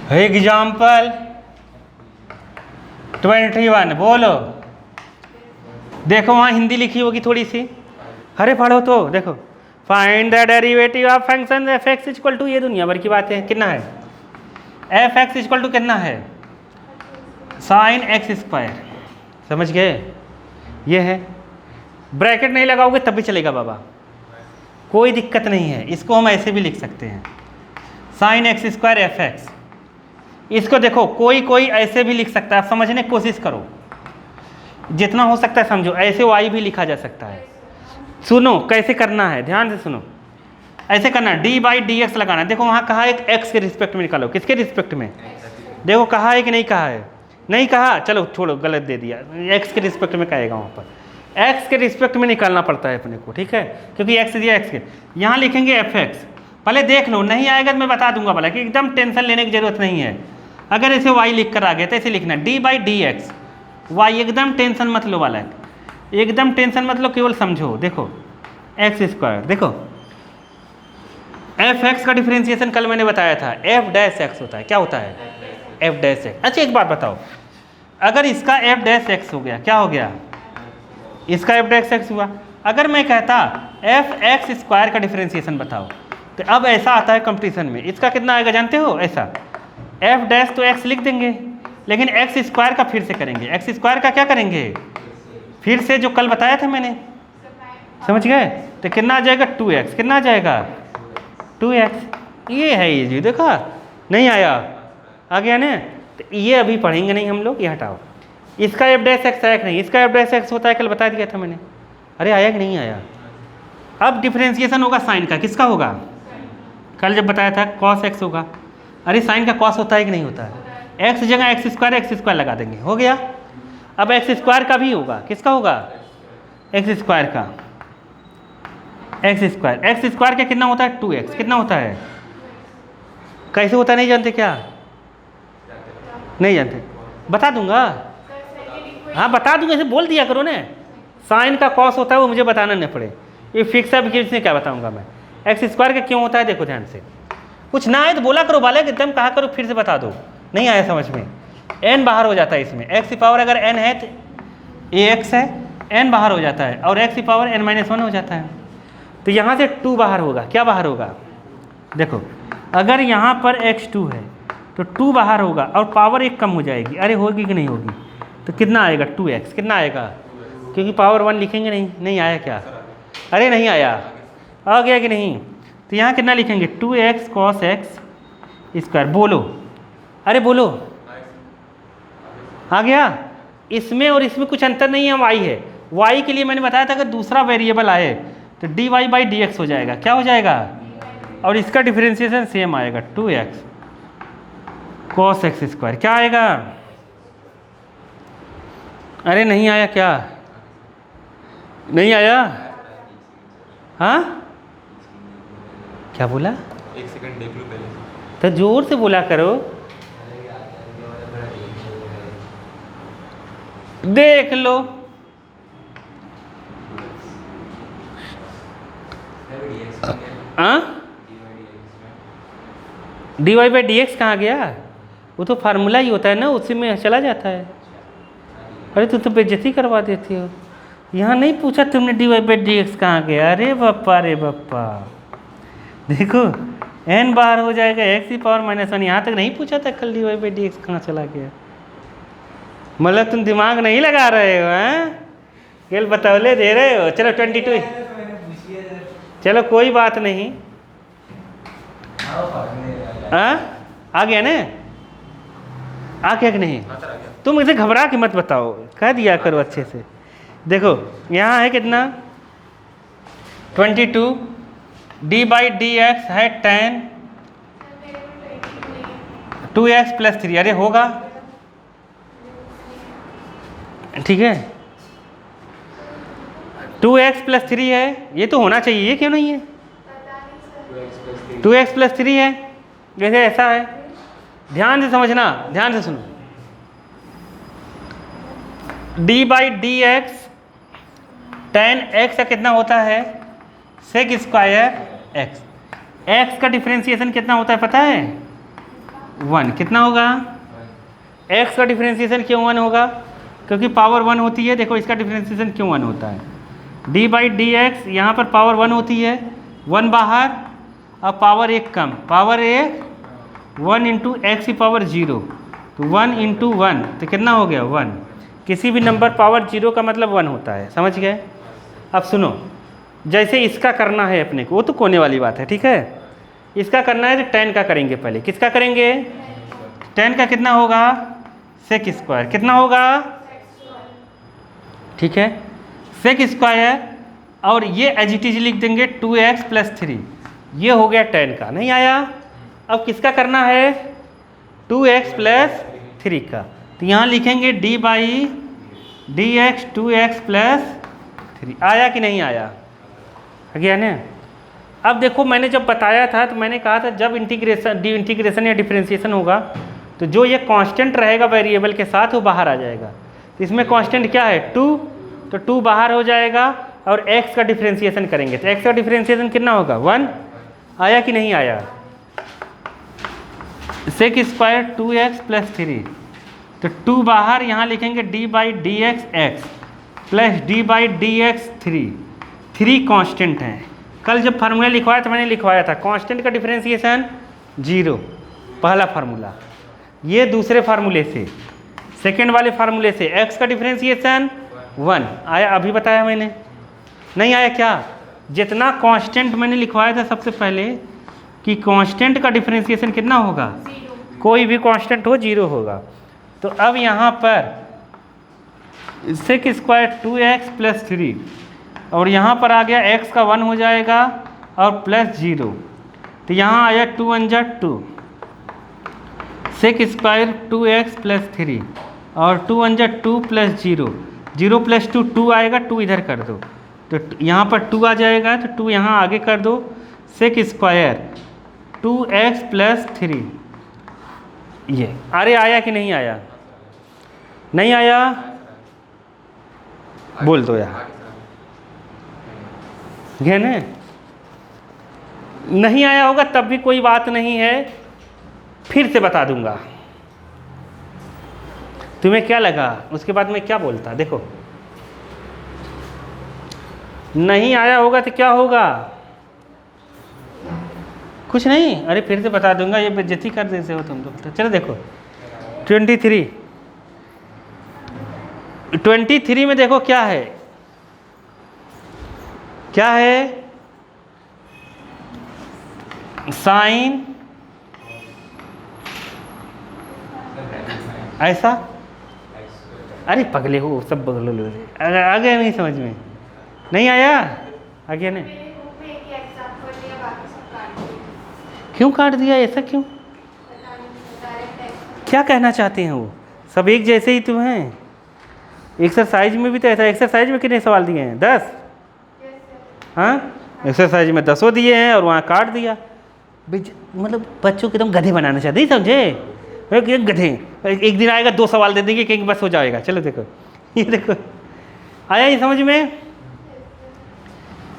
Example 21 बोलो। देखो वहाँ हिंदी लिखी होगी थोड़ी सी, अरे पढ़ो तो देखो। Find the derivative of function f x equal to, ये दुनिया भर की बात है, कितना है एफ एक्स इक्वल टू कितना है साइन एक्स स्क्वायर, समझ गए। ये है, ब्रैकेट नहीं लगाओगे तब भी चलेगा बाबा, कोई दिक्कत नहीं है। इसको हम ऐसे भी लिख सकते हैं sine x square F x. इसको देखो कोई कोई ऐसे भी लिख सकता है, आप समझने की कोशिश करो, जितना हो सकता है समझो। ऐसे वाई भी लिखा जा सकता है। सुनो कैसे करना है, ध्यान से सुनो। ऐसे करना है, डी बाई डी एक्स लगाना है। देखो वहाँ कहा है एक्स के रिस्पेक्ट में निकालो, किसके रिस्पेक्ट में, देखो कहा है कि नहीं कहा है, नहीं कहा, चलो छोड़ो गलत दे दिया, एक्स के रिस्पेक्ट में कहेगा वहाँ पर। एक्स के रिस्पेक्ट में निकालना पड़ता है अपने को, ठीक है, क्योंकि एक्स दिया एक्स के। यहाँ लिखेंगे एफ एक्स, पहले देख लो, नहीं आएगा तो मैं बता दूंगा भला, कि एकदम टेंशन लेने की जरूरत नहीं है। अगर ऐसे वाई लिख कर आ गया तो ऐसे लिखना d by D x y, एकदम टेंशन मत लो वाला है, एकदम टेंशन मत लो, केवल समझो। देखो एक्स स्क्वायर, देखो एफ एक्स का डिफरेंशिएशन कल मैंने बताया था, एफ डैश एक्स होता है, क्या होता है एफ डैश एक्स। अच्छा एक बात बताओ, अगर इसका एफ डैश एक्स हो गया, क्या हो गया, इसका एफ डैश एक्स हुआ। अगर मैं कहता एफ एक्स स्क्वायर का डिफरेंशिएशन बताओ, तो अब ऐसा आता है कंपटीशन में, इसका कितना आएगा जानते हो, ऐसा एफ डैश तो एक्स लिख देंगे, लेकिन एक्स स्क्वायर का फिर से करेंगे, एक्स स्क्वायर का क्या करेंगे फिर से, जो कल बताया था मैंने, समझ गए। तो कितना आ जाएगा 2x, कितना आ जाएगा 2x, ये है ये जी, देखा नहीं आया, आ गया ना। तो ये अभी पढ़ेंगे नहीं हम लोग, ये हटाओ। इसका एफ डैश एक्स आया कि नहीं, इसका एफ डैश एक्स होता है, कल बता दिया था मैंने, अरे आया कि नहीं आया। अब डिफरेंशिएशन होगा साइन का, किसका होगा, कल जब बताया था कॉस एक्स होगा, अरे साइन का कॉस होता है कि नहीं होता है, एक्स जगह एक्स स्क्वायर लगा देंगे, हो गया। अब एक्स स्क्वायर का भी होगा, किसका होगा एक्स स्क्वायर का, एक्स स्क्वायर का कितना होता है 2x, कितना होता है, कैसे होता है नहीं जानते क्या, नहीं जानते, बता दूंगा, हाँ बता दूंगा, ऐसे बोल दिया करो ना। साइन का कॉस होता है वो मुझे बताना नहीं पड़े, ये फिक्स है, किसने क्या बताऊंगा मैं। एक्स स्क्वायर का क्यों होता है देखो ध्यान से, कुछ ना आए तो बोला करो बालक, एकदम कहा करो फिर से बता दो, नहीं आया समझ में। n बाहर हो जाता है इसमें, x की पावर अगर n है तो ax है, n बाहर हो जाता है, और x की पावर n-1 हो जाता है। तो यहाँ से 2 बाहर होगा, क्या बाहर होगा, देखो अगर यहाँ पर x2 है तो 2 बाहर होगा, और पावर 1 कम हो जाएगी, अरे होगी कि नहीं होगी, तो कितना आएगा 2x, कितना आएगा, क्योंकि पावर 1 लिखेंगे नहीं, नहीं आया क्या, अरे नहीं आया, आ गया कि नहीं। तो यहाँ कितना लिखेंगे 2x cos x स्क्वायर, बोलो अरे बोलो, आ गया। इसमें और इसमें कुछ अंतर नहीं है, y है, y के लिए मैंने बताया था अगर दूसरा वेरिएबल आए तो dy बाई डी एक्स हो जाएगा, क्या हो जाएगा, और इसका डिफरेंशिएशन सेम आएगा 2x cos x स्क्वायर, क्या आएगा, अरे नहीं आया क्या, नहीं आया, हाँ क्या बोला, एक सेकंड देख लो पहले, तो जोर से बोला करो, देख लो, D Y by D x कहाँ गया, वो तो फार्मूला ही होता है ना, उसी में चला जाता है। अरे तू तो बेइज्जती करवा देती हो, यहाँ नहीं पूछा तुमने d Y by D x कहाँ गया, अरे बप्पा रे बप्पा, देखो n बाहर हो जाएगा x की पावर -1, यहाँ तक नहीं पूछा था कल d Y by D x कहाँ चला गया, मतलब तुम दिमाग नहीं लगा रहे हो, हैं केवल बतौले दे रहे हो। चलो 22, चलो कोई बात नहीं, आ गया ना, आ गया कि नहीं, तुम इसे घबरा के मत बताओ, कह दिया करो अच्छे से। देखो यहाँ है कितना 22, डी बाई डी एक्स है tan 2x + 3, अरे होगा ठीक है, 2x + 3 है, ये तो होना चाहिए, क्यों नहीं है, 2x + 3 है, जैसे ऐसा है, ध्यान से समझना, ध्यान से सुनो, D by D x tan x का कितना होता है sec² x, x का डिफरेंशिएशन कितना होता है पता है, 1 कितना होगा? x का डिफ्रेंशिएशन क्यों 1 होगा? क्योंकि पावर 1 होती है। देखो इसका डिफ्रेंशिएशन क्यों 1 होता है? डी बाई डी एक्स, यहाँ पर पावर 1 होती है, 1 बाहर, अब पावर 1 कम, पावर 1 इंटू एक्स की पावर 0, तो 1 इंटू 1 तो कितना हो गया? 1। किसी भी नंबर पावर 0 का मतलब 1 होता है, समझ गए? अब सुनो, जैसे इसका करना है अपने को, वो तो कोने वाली बात है, ठीक है। इसका करना है तो 10 का करेंगे पहले। किसका करेंगे? 10 का कितना होगा? Sec square. कितना होगा? ठीक है, सेक स्क्वायर, और ये एज इट इज लिख देंगे 2x + 3। ये हो गया 10 का, नहीं आया? अब किसका करना है? 2x + 3 का। तो यहाँ लिखेंगे d by D x 2x + 3। आया कि नहीं आया? आ गया ना? अब देखो, मैंने जब बताया था तो मैंने कहा था जब इंटीग्रेशन या डिफरेंशिएशन होगा तो जो ये कांस्टेंट रहेगा वेरिएबल के साथ वो बाहर आ जाएगा। तो इसमें कांस्टेंट क्या है? 2, तो 2 बाहर हो जाएगा, और x का डिफरेंशिएशन करेंगे तो x का डिफरेंशिएशन कितना होगा? 1। आया कि नहीं आया? सेक स्क्वायर 2x + 3, तो 2 बाहर, यहाँ लिखेंगे d by D x x plus D by D x 3 constant हैं। कल जब फार्मूला लिखवाया था मैंने लिखवाया था कांस्टेंट का डिफरेंशिएशन 0, पहला फार्मूला। ये दूसरे फार्मूले से, सेकेंड वाले फार्मूले से x का डिफरेंशिएशन 1 आया। अभी बताया मैंने, नहीं आया क्या? जितना कांस्टेंट मैंने लिखवाया था सबसे पहले कि कांस्टेंट का डिफरेंशिएशन कितना होगा? 0। कोई भी कांस्टेंट हो 0 होगा। तो अब यहाँ पर सेक स्क्वायर 2x + 3, और यहाँ पर आ गया x का 1 हो जाएगा और प्लस 0, तो यहाँ आया 2 × 1 = 2, सेक स्क्वायर 2x + 3, और 2 × 1 = 2 + 0, 0 + 2 2 आएगा, 2 इधर कर दो, तो यहाँ पर 2 आ जाएगा, तो 2 यहाँ आगे कर दो, सेक स्क्वायर 2x + 3। ये अरे आया कि नहीं आया? नहीं आया? बोल दो यार, ना? नहीं आया होगा तब भी कोई बात नहीं है, फिर से बता दूंगा। तुम्हें क्या लगा उसके बाद मैं क्या बोलता? देखो, नहीं आया होगा तो क्या होगा? कुछ नहीं, अरे फिर से बता दूंगा, ये बेइज्जती कर देते हो तुम लोग। तो चलो देखो, 23 में देखो क्या है? क्या है? साइन ऐसा, अरे पगले हो सब बगल लो, आ गया नहीं समझ में? नहीं आया? आ गया नहीं? क्यों काट दिया? ऐसा क्यों? क्या कहना चाहते हैं वो? सब एक जैसे ही तो हैं। एक्सरसाइज में भी तो ऐसा, एक्सरसाइज में कितने सवाल दिए हैं? 10। हाँ, एक्सरसाइज में 10 दिए हैं और वहाँ काट दिया। मतलब बच्चों के एकदम गधे बनाना चाहते, नहीं समझे? एक गधे, एक दिन आएगा 2 सवाल दे देंगे कि बस हो जाएगा। चलो देखो, ये देखो आया ये समझ में?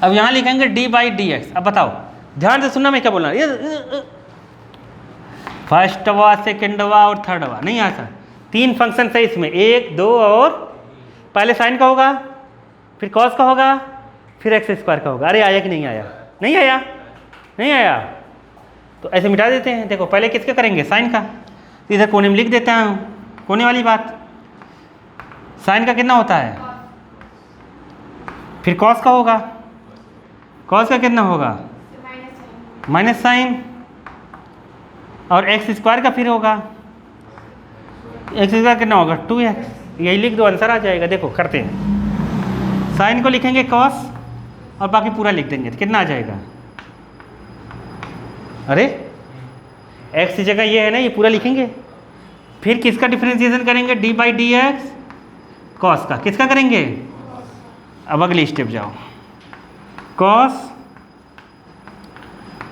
अब यहाँ लिखेंगे d बाई डी एक्स। अब बताओ, ध्यान से सुनना मैं क्या बोल रहा हूँ। फर्स्टवा, सेकेंडवा और थर्डवा, नहीं आता। 3 फंक्शन है इसमें, 1 2, और पहले साइन का होगा, फिर कॉस का होगा, फिर एक्स स्क्वायर का होगा। अरे आया कि नहीं आया? नहीं आया? नहीं आया तो ऐसे मिटा देते हैं। देखो पहले किसके करेंगे? साइन का। इधर कोने में लिख देता हूँ, कोने वाली बात। साइन का कितना होता है? फिर कॉस का होगा, कॉस का कितना होगा? माइनस साइन, और एक्स स्क्वायर का फिर होगा, एक्स स्क्वायर कितना होगा? 2x। यही लिख दो, आंसर आ जाएगा। देखो करते हैं, साइन को लिखेंगे कॉस और बाकी पूरा लिख देंगे, तो कितना आ जाएगा? अरे x की जगह ये है ना, ये पूरा लिखेंगे। फिर किसका डिफरेंशिएशन करेंगे? d by D x cos का। किसका करेंगे? अब अगली स्टेप जाओ, कॉस,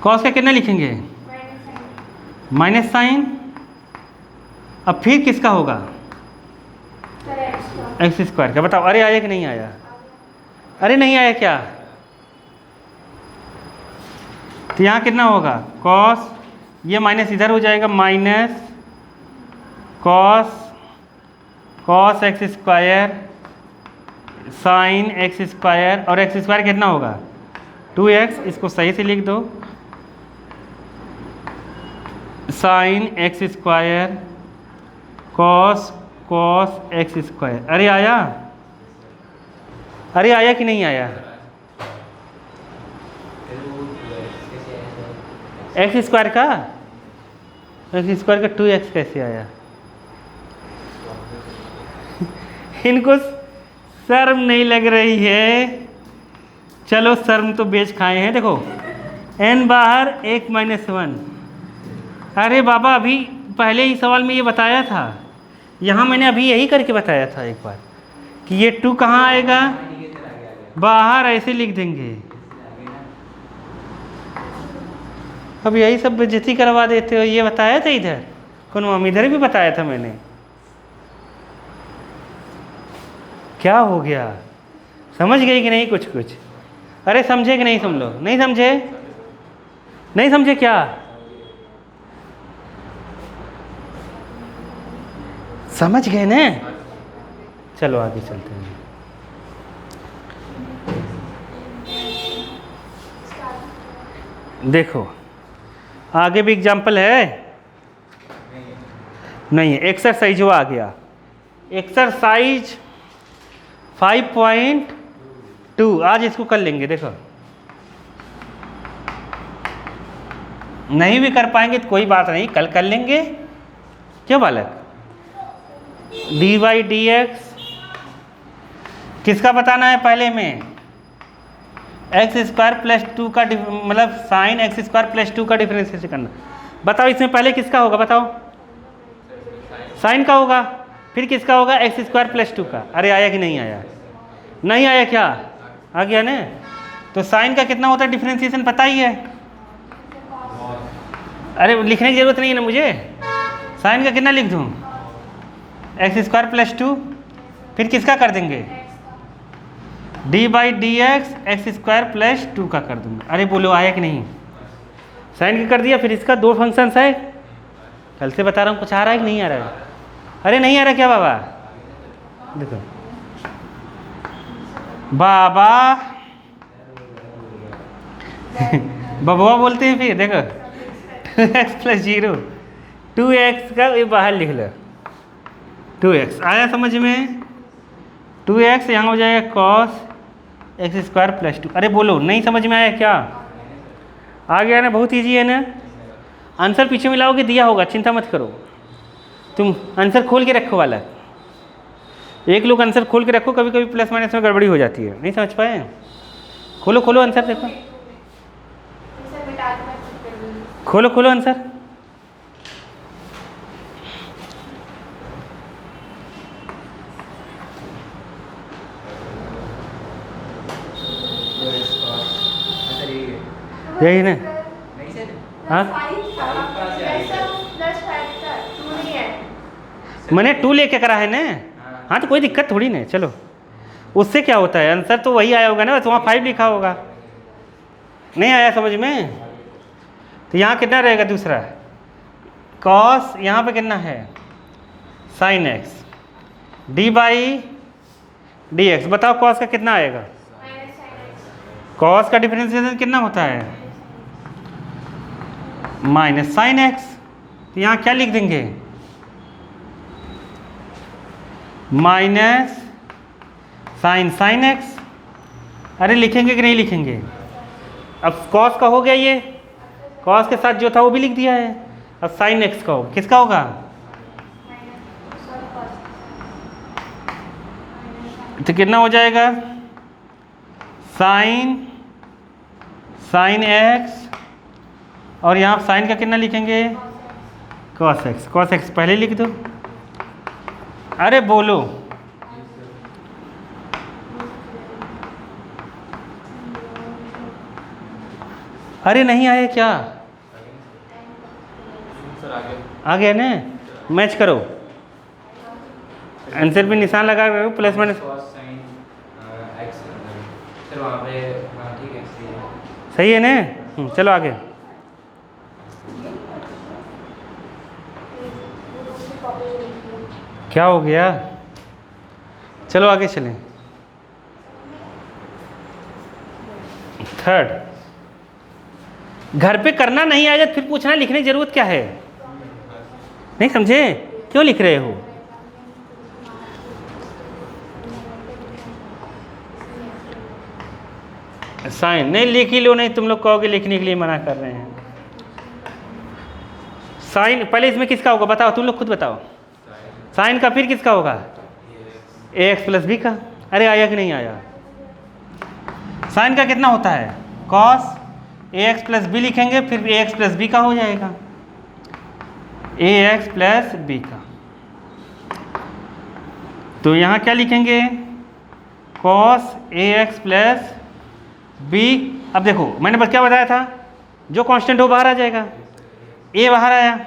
कॉस का कितना लिखेंगे? Minus sine. अब फिर किसका होगा? एक्स स्क्वायर का। बताओ अरे आया कि नहीं आया? अरे नहीं आया क्या? तो यहाँ कितना होगा? कॉस ये माइनस इधर हो जाएगा, minus cos x square sine x square, और एक्स स्क्वायर कितना होगा 2x, इसको सही से लिख दो, sine x square cos x square. अरे आया कि नहीं आया? एक्स स्क्वायर का 2x कैसे आया? इनको शर्म नहीं लग रही है? चलो शर्म तो बेच खाए हैं। देखो n बाहर 1 - 1। अरे बाबा अभी पहले ही सवाल में ये बताया था, यहाँ मैंने अभी यही करके बताया था एक बार कि ये 2 कहाँ आएगा, बाहर ऐसे लिख देंगे। अब यही सब बेइज्जती करवा देते हो। ये बताया था इधर कौन, इधर भी बताया था मैंने। क्या हो गया, समझ गई कि नहीं कुछ? अरे समझे कि नहीं? तुम लोग नहीं समझे क्या? समझ गए ना? चलो आगे चलते हैं। देखो आगे भी एग्जाम्पल है, नहीं है। एक्सरसाइज वो आ गया, एक्सरसाइज 5.2। आज इसको कर लेंगे। देखो नहीं भी कर पाएंगे तो कोई बात नहीं, कल कर लेंगे। क्यों बालक? dy/dx किसका बताना है? पहले में x² + 2 का मतलब साइन x² + 2 का डिफरेंशिएशन करना। बताओ इसमें पहले किसका होगा? बताओ। साइन का होगा, फिर किसका होगा? x² + 2 का। अरे आया कि नहीं आया? नहीं आया क्या? आ गया ना? तो साइन का कितना होता है डिफरेंशिएशन पता ही है। अरे लिखने की जरूरत नहीं है ना मुझे। साइन का कितना लिख दूँ? x² + 2, फिर किसका कर देंगे? dy/dx x² + 2 का कर दूंगा। अरे बोलो आया कि नहीं? साइन का कर दिया, फिर इसका 2 फंक्शंस है। कल से बता रहा हूँ, कुछ आ रहा है कि नहीं आ रहा है? अरे नहीं आ रहा क्या बाबा? देखो बाबा बबुआ बोलते हैं फिर। देखो 2x + 0, 2x का ये बाहर लिख लो, 2x आया समझ में? 2x यहाँ हो जाएगा cos x² + 2। अरे बोलो नहीं समझ में आया क्या? आ गया ना? बहुत ईजी है ना? आंसर पीछे मिलाओगे, दिया होगा, चिंता मत करो। तुम आंसर खोल के रखो वाला, एक लोग आंसर खोल के रखो, कभी कभी प्लस माइनस में गड़बड़ी हो जाती है, नहीं समझ पाए? खोलो आंसर, देखो खोलो आंसर। यही ना? हाँ मैंने 2 लेके करा है ना? हाँ तो कोई दिक्कत थोड़ी ना। चलो उससे क्या होता है, आंसर तो वही आया होगा ना, बस वहाँ 5 लिखा होगा। नहीं आया समझ में? तो यहाँ कितना रहेगा? दूसरा कॉस, यहाँ पे कितना है? Sine x, dy/dx। बताओ कॉस का कितना आएगा? कॉस का डिफरेंशिएशन कितना होता है? Minus sine x। तो यहाँ क्या लिख देंगे? Minus sine x। अरे लिखेंगे कि नहीं लिखेंगे? अब कॉस का हो गया, ये कॉस के साथ जो था वो भी लिख दिया है। अब साइन x का होगा, किसका होगा? तो कितना हो जाएगा? साइन x, और यहाँ साइन का कितना लिखेंगे? cos x पहले लिख दो। अरे बोलो अरे नहीं आया क्या? आ गया ना? मैच करो, आंसर पे निशान लगा करो, प्लस माइनस। सही है ना? चलो आगे। क्या हो गया? चलो आगे चलें। थर्ड, घर पे करना नहीं आया फिर पूछना लिखने की जरूरत क्या है? नहीं समझे? क्यों लिख रहे हो? साइन नहीं लिख ही लो, नहीं तुम लोग कहोगे लिखने के लिए मना कर रहे हैं। साइन पहले इसमें किसका होगा बताओ, तुम लोग खुद बताओ। साइन का फिर किसका होगा? ए एक्स प्लस बी का। अरे आया कि नहीं आया? साइन का कितना होता है? Cos a x plus B लिखेंगे, फिर ए एक्स प्लस बी का हो जाएगा, ए एक्स प्लस बी का। तो यहाँ क्या लिखेंगे? Cos a x plus B. अब देखो मैंने बस क्या बताया था, जो कांस्टेंट हो बाहर आ जाएगा। ए बाहर आया,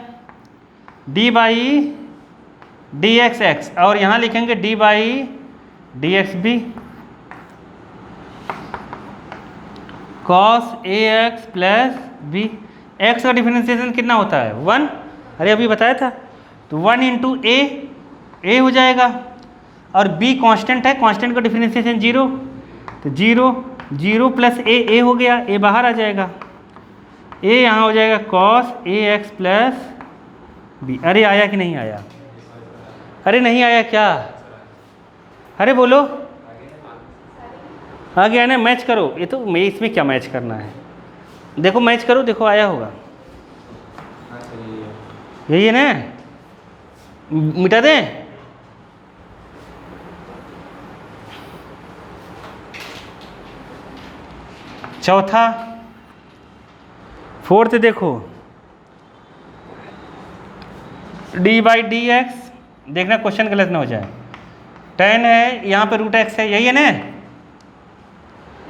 d by D x x, और यहाँ लिखेंगे d by D x b. Cos a x plus b. X का डिफरेंशिएशन कितना होता है? 1। अरे अभी बताया था। तो 1 इंटू ए हो जाएगा, और बी कांस्टेंट है, कांस्टेंट का डिफरेंशिएशन 0, तो 0 प्लस ए हो गया, ए बाहर आ जाएगा, ए यहाँ हो जाएगा cos a x plus B. अरे आया कि नहीं आया? अरे नहीं आया क्या? अरे बोलो, आ गया ना? मैच करो। ये तो मैं इसमें क्या मैच करना है, देखो मैच करो, देखो आया होगा। यही है ना? मिटा दें? चौथा, फोर्थ देखो, डी बाई डी एक्स, देखना क्वेश्चन गलत ना हो जाए। 10 है, यहाँ पे रूट एक्स है, यही है ना?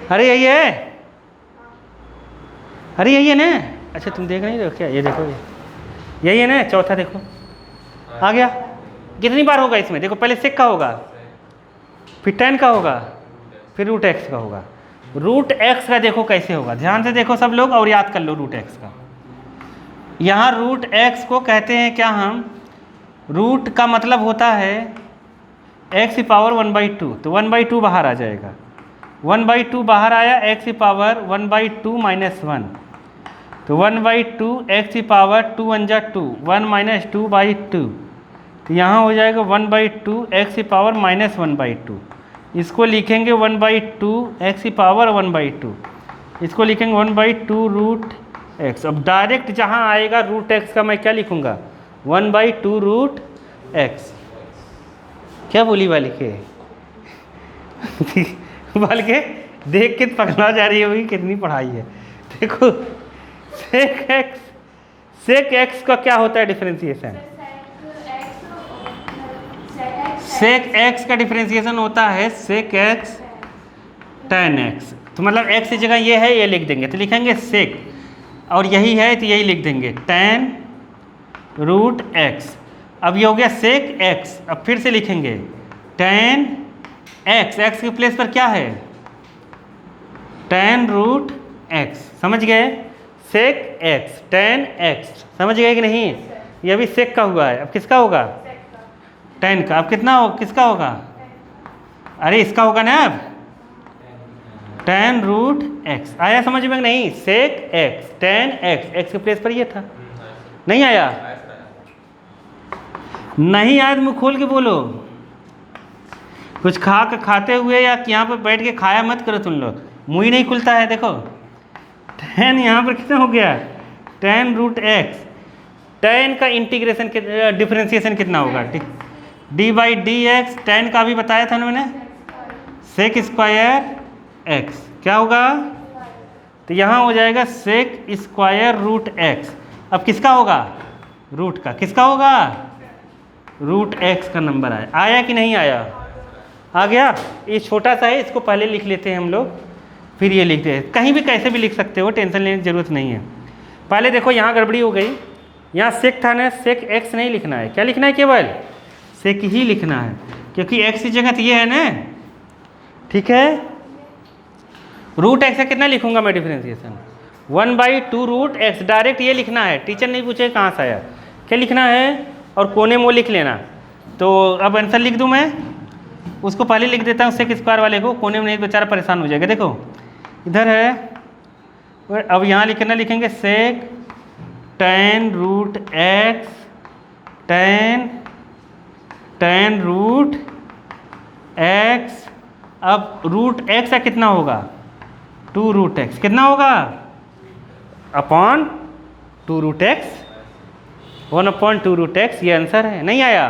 अरे यही है, अरे यही है ना? अच्छा तुम देख नहीं रहे हो क्या? ये देखो, यही है ना? चौथा देखो आ गया। कितनी बार होगा इसमें? देखो पहले सेक का होगा, फिर 10 का होगा, फिर रूट एक्स का होगा। रूट एक्स का देखो कैसे होगा, ध्यान से देखो सब लोग और याद कर लो रूट एक्स का। यहाँ रूट एक्स को कहते हैं क्या हम? रूट का मतलब होता है एक्स की पावर 1/2, तो 1/2 बाहर आ जाएगा, 1/2 बाहर आया, एक्स की पावर 1/2 माइनस 1, तो 1/2 एक्स की पावर 2 1 जा 2, 1 माइनस 2/2, तो यहाँ हो जाएगा 1/2 एक्स की पावर माइनस 1/2। इसको लिखेंगे 1/2 एक्स की पावर 1/2, इसको लिखेंगे 1/2 रूट एक्स। अब डायरेक्ट जहाँ आएगा रूट एक्स का मैं क्या लिखूँगा? 1/2 रूट एक्स। क्या बोली बालिके? बालिके देख के पकड़ा जा रही होगी कितनी पढ़ाई है। देखो सेक एक्स का क्या होता है डिफरेंशिएशन? सेक एक्स का डिफरेंशिएशन होता है सेक एक्स tan एक्स। तो मतलब एक्स की जगह ये है, ये लिख देंगे, तो लिखेंगे सेक, और यही है तो यही लिख देंगे tan रूट एक्स। अब ये हो गया सेक एक्स। अब फिर से लिखेंगे tan एक्स, एक्स के प्लेस पर क्या है? tan root x. समझ गए? सेक एक्स tan एक्स, समझ गए कि नहीं? ये अभी सेक का हुआ है, अब किसका होगा? tan का। अब कितना हो, किसका होगा? अरे इसका होगा ना अब, tan रूट एक्स। आया समझ में नहीं? Sec x tan x, x के प्लेस पर ये था, नहीं आया? नहीं आया तो मुँह खोल के बोलो। कुछ खाते हुए या यहाँ पर बैठ के खाया मत करो तुम लोग, मुँह ही नहीं खुलता है। देखो tan यहाँ पर कितना हो गया? tan root x. tan का इंटीग्रेशन डिफरेंशिएशन कितना होगा? D by D x, tan का भी बताया था ना मैंने, सेक स्क्वायर एक्स। क्या होगा? तो यहाँ हो जाएगा सेक स्क्वायर रूट एक्स। अब किसका होगा? रूट का। किसका होगा? रूट एक्स का नंबर आया। आया कि नहीं आया? आ गया। ये छोटा सा है, इसको पहले लिख लेते हैं हम लोग, फिर ये लिखते हैं। कहीं भी कैसे भी लिख सकते हो, टेंशन लेने की ज़रूरत नहीं है। पहले देखो यहाँ गड़बड़ी हो गई, यहाँ सेक था ना, सेक एक्स नहीं लिखना है। क्या लिखना है? केवल सेक ही लिखना है, क्योंकि एक्स की जगह तो ये है ना, ठीक है। रूट एक्स का कितना लिखूंगा मैं डिफरेंशिएशन? 1/2 root x. डायरेक्ट ये लिखना है, टीचर नहीं पूछे कहाँ से आया। क्या लिखना है? और कोने में वो लिख लेना। तो अब आंसर लिख दूँ मैं, उसको पहले लिख देता हूँ सेक स्क्वायर वाले को, कोने में नहीं बेचारा परेशान हो जाएगा। देखो इधर है, अब यहाँ लिखना लिखेंगे sec tan root x tan root x. अब रूट एक्स का कितना होगा 2 रूट एक्स, कितना होगा upon 2 root x, 1/2 root x. ये आंसर है। नहीं आया?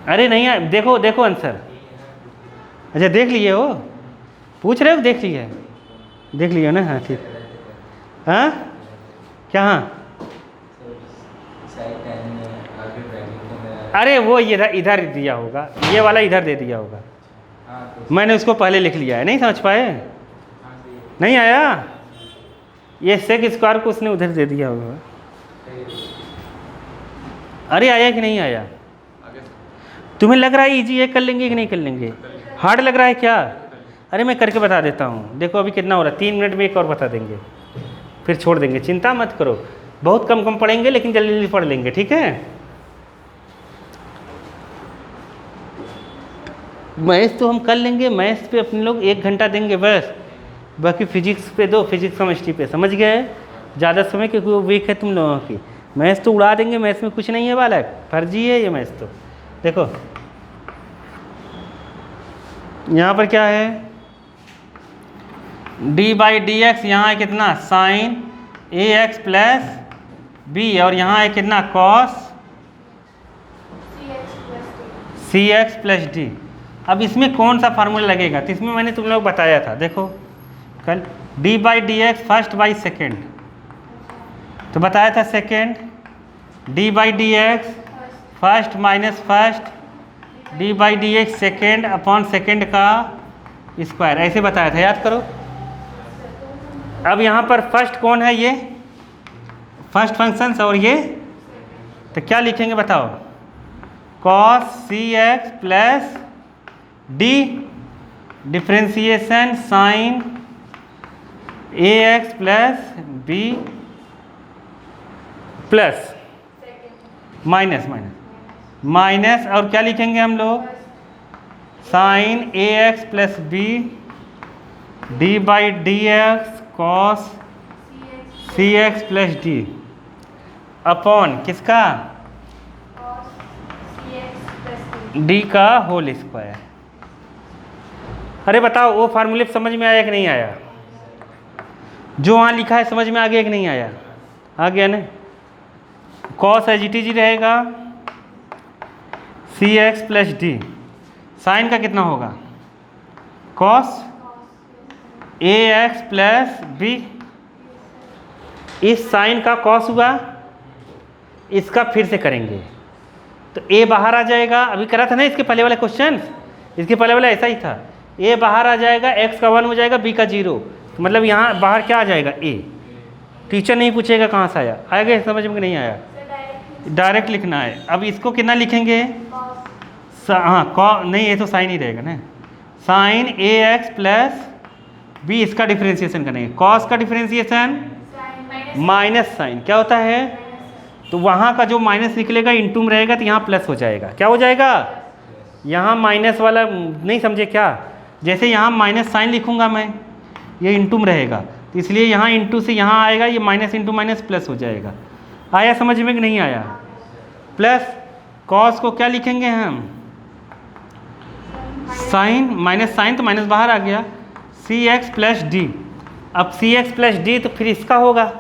अरे नहीं आया, देखो देखो आंसर। अच्छा देख लिए हो, पूछ रहे हो, देख लिए, देख लिया ना? हाँ ठीक। हाँ क्या? हाँ अरे वो इधर इधर दिया होगा, ये वाला इधर दे दिया होगा, मैंने उसको पहले लिख लिया है, नहीं समझ पाए? नहीं आया? ये सेक स्क्वायर को उसने उधर दे दिया होगा। अरे आया कि नहीं आया? तुम्हें लग रहा है इजी है, कर लेंगे कि नहीं कर लेंगे? हार्ड लग रहा है क्या? अरे मैं करके बता देता हूँ। देखो अभी कितना हो रहा है, 3 मिनट में एक और बता देंगे, फिर छोड़ देंगे। चिंता मत करो, बहुत कम कम पढ़ेंगे लेकिन जल्दी जल्दी पढ़ लेंगे, ठीक है? मैथ्स तो हम कर लेंगे, मैथ्स पे अपने लोग 1 घंटा देंगे बस, बाकी फिजिक्स पे दो, फिजिक्स केमिस्ट्री पे, समझ गए? ज़्यादा समय क्योंकि वो वीक है तुम लोगों की। मैथ्स तो उड़ा देंगे, मैथ्स में कुछ नहीं है बालक, फर्जी है ये मैथ्स तो। देखो यहाँ पर क्या है, d/dx, यहाँ है कितना साइन ax प्लस b, और यहाँ है कितना कॉस cx प्लस d। अब इसमें कौन सा फार्मूला लगेगा? तो इसमें मैंने तुम लोग बताया था, देखो कल, d/dx फर्स्ट बाई सेकेंड, तो बताया था second, d/dx first minus first, d/dx second upon second का स्क्वायर, ऐसे बताया था, याद करो। अब यहाँ पर फर्स्ट कौन है? ये फर्स्ट फंक्शंस, और ये तो क्या लिखेंगे बताओ? cos cx plus d differentiation sine ax plus b plus minus minus, और क्या लिखेंगे हम लोग? Sine ax plus b d/dx cos cx plus d upon किसका? d का होल स्क्वायर। अरे बताओ वो फार्मूले समझ में आया कि नहीं आया? जो वहाँ लिखा है समझ में आ गया कि नहीं आया? आ गया ना? cos एच टी जी रहेगा cx प्लस d, साइन का कितना होगा? cos ax प्लस b, इस साइन का cos हुआ, इसका फिर से करेंगे तो a बाहर आ जाएगा। अभी करा था ना इसके पहले वाला क्वेश्चन, इसके पहले वाला ऐसा ही था, a बाहर आ जाएगा, x का 1 हो जाएगा, b का 0, तो मतलब यहाँ बाहर क्या आ जाएगा? a। टीचर नहीं पूछेगा कहाँ से आया, आएगा समझ में नहीं आया, डायरेक्ट लिखना है। अब इसको कितना लिखेंगे? हाँ नहीं, ये तो साइन ही रहेगा ना, साइन ax प्लस b, इसका डिफ्रेंसिएशन करेंगे। cos का डिफ्रेंसिएशन माइनस साइन क्या होता है? तो वहाँ का जो माइनस निकलेगा इंटू में रहेगा, तो यहाँ प्लस हो जाएगा। क्या हो जाएगा? यहाँ माइनस वाला नहीं समझे क्या? जैसे यहाँ माइनस साइन लिखूँगा मैं, ये इंटू में रहेगा, तो इसलिए यहाँ इंटू से यहाँ आएगा, ये माइनस इंटू माइनस प्लस हो जाएगा। आया समझ में कि नहीं आया? प्लस कॉस को क्या लिखेंगे हम? साइन, माइनस साइन तो माइनस बाहर आ गया, cx प्लस डी। अब cx प्लस डी तो फिर इसका होगा,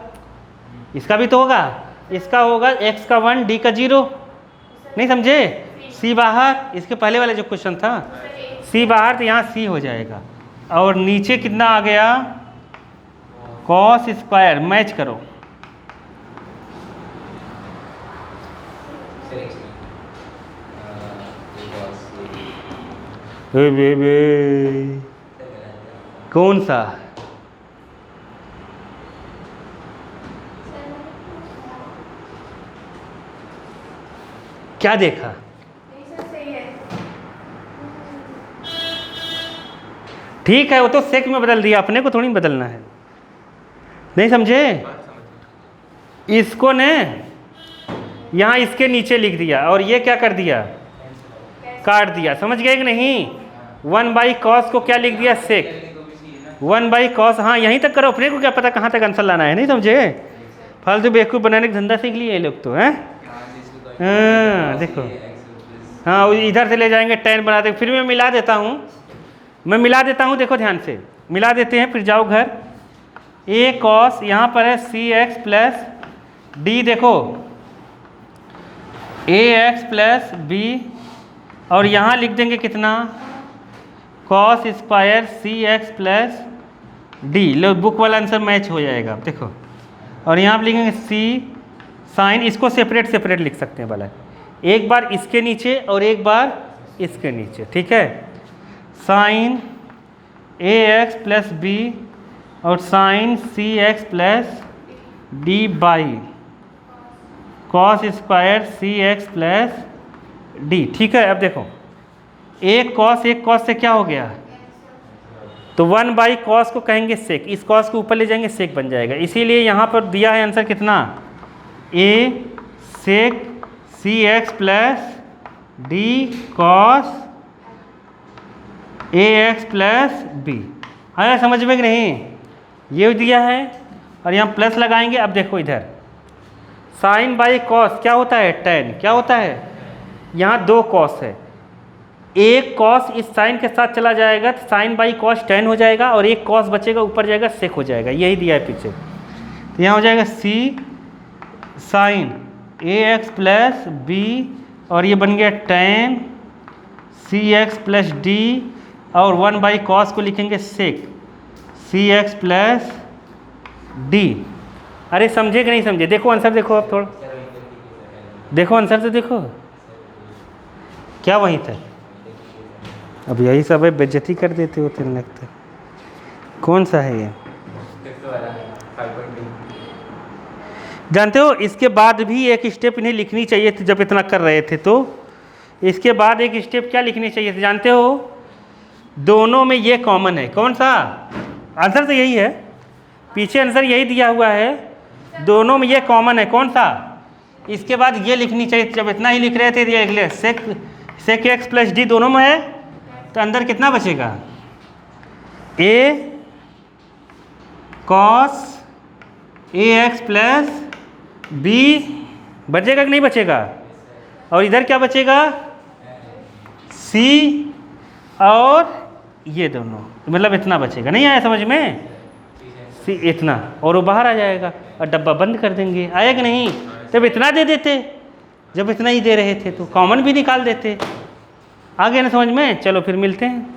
इसका भी तो होगा, इसका होगा x का 1 d का 0, नहीं समझे? c बाहर, इसके पहले वाला जो क्वेश्चन था c बाहर, तो यहाँ c हो जाएगा, और नीचे कितना आ गया? cos स्क्वायर, मैच करो। कौन सा? क्या देखा? ठीक है, वो तो सेक में बदल दिया, अपने को थोड़ी बदलना है, नहीं समझे? इसको ने यहाँ इसके नीचे लिख दिया और ये क्या कर दिया, काट दिया। समझ गए कि नहीं? 1/cos को क्या लिख दिया, सेक। 1/cos, हाँ यहीं तक करो, अपने को क्या पता कहाँ तक आंसर लाना है, नहीं समझे? फालतू बेवकूफ़ बनाने का धंधा सीख लिए ये लोग तो, हैं? हाँ देखो, हाँ इधर से ले जाएंगे tan बनाते, फिर मैं मिला देता हूँ, देखो ध्यान से मिला देते हैं, फिर जाओ घर। a cos यहाँ पर है cx प्लस d, देखो ax प्लस b, और यहाँ लिख देंगे कितना, cos square cx plus d। लो बुक वाला आंसर मैच हो जाएगा, देखो। और यहाँ पर लिखेंगे c साइन, इसको सेपरेट लिख सकते हैं भला, एक बार इसके नीचे और एक बार इसके नीचे, ठीक है। साइन ax प्लस b और sine cx plus d by cos square cx plus d, ठीक है। अब देखो एक कॉस से क्या हो गया, तो 1/cos को कहेंगे सेक, इस कॉस को ऊपर ले जाएंगे सेक बन जाएगा। इसीलिए यहाँ पर दिया है आंसर कितना, a sec cx plus d cos ax plus b। आया समझ में कि नहीं? ये दिया है और यहाँ प्लस लगाएंगे। अब देखो इधर साइन बाई कॉस क्या होता है, tan, क्या होता है, यहाँ 2 कॉस है, एक कॉस इस साइन के साथ चला जाएगा तो साइन बाई कॉस tan हो जाएगा, और एक कॉस बचेगा ऊपर जाएगा सेक हो जाएगा, यही दिया है पीछे। तो यहाँ हो जाएगा c sine ax plus b, और ये बन गया tan cx प्लस d, और 1/cos को लिखेंगे सेक cx प्लस d। अरे समझे कि नहीं समझे? देखो आंसर, देखो अब थोड़ा देखो आंसर तो देखो, क्या वहीं था? अब यही सब है, बेइज्जती कर देते हो, तेरे लगता है। कौन सा है ये, जानते हो? इसके बाद भी एक स्टेप इन्हें लिखनी चाहिए थी, जब इतना कर रहे थे तो इसके बाद एक स्टेप क्या लिखनी चाहिए थी, जानते हो? दोनों में ये कॉमन है, कौन सा? आंसर तो यही है, पीछे आंसर यही दिया हुआ है, दोनों में ये कॉमन है, कौन सा? इसके बाद ये लिखनी चाहिए, जब इतना ही लिख रहे थे ये लिख ले, सेक एक्स प्लस डी दोनों में है, तो अंदर कितना बचेगा, a cos ax plus b बचेगा कि नहीं बचेगा? और इधर क्या बचेगा, c और ये दोनों, मतलब इतना बचेगा। नहीं आया समझ में? सी इतना, और वो बाहर आ जाएगा और डब्बा बंद कर देंगे। आया कि नहीं? तब इतना दे देते, जब इतना ही दे रहे थे तो कॉमन भी निकाल देते। आ गया ना समझ में? चलो फिर मिलते हैं।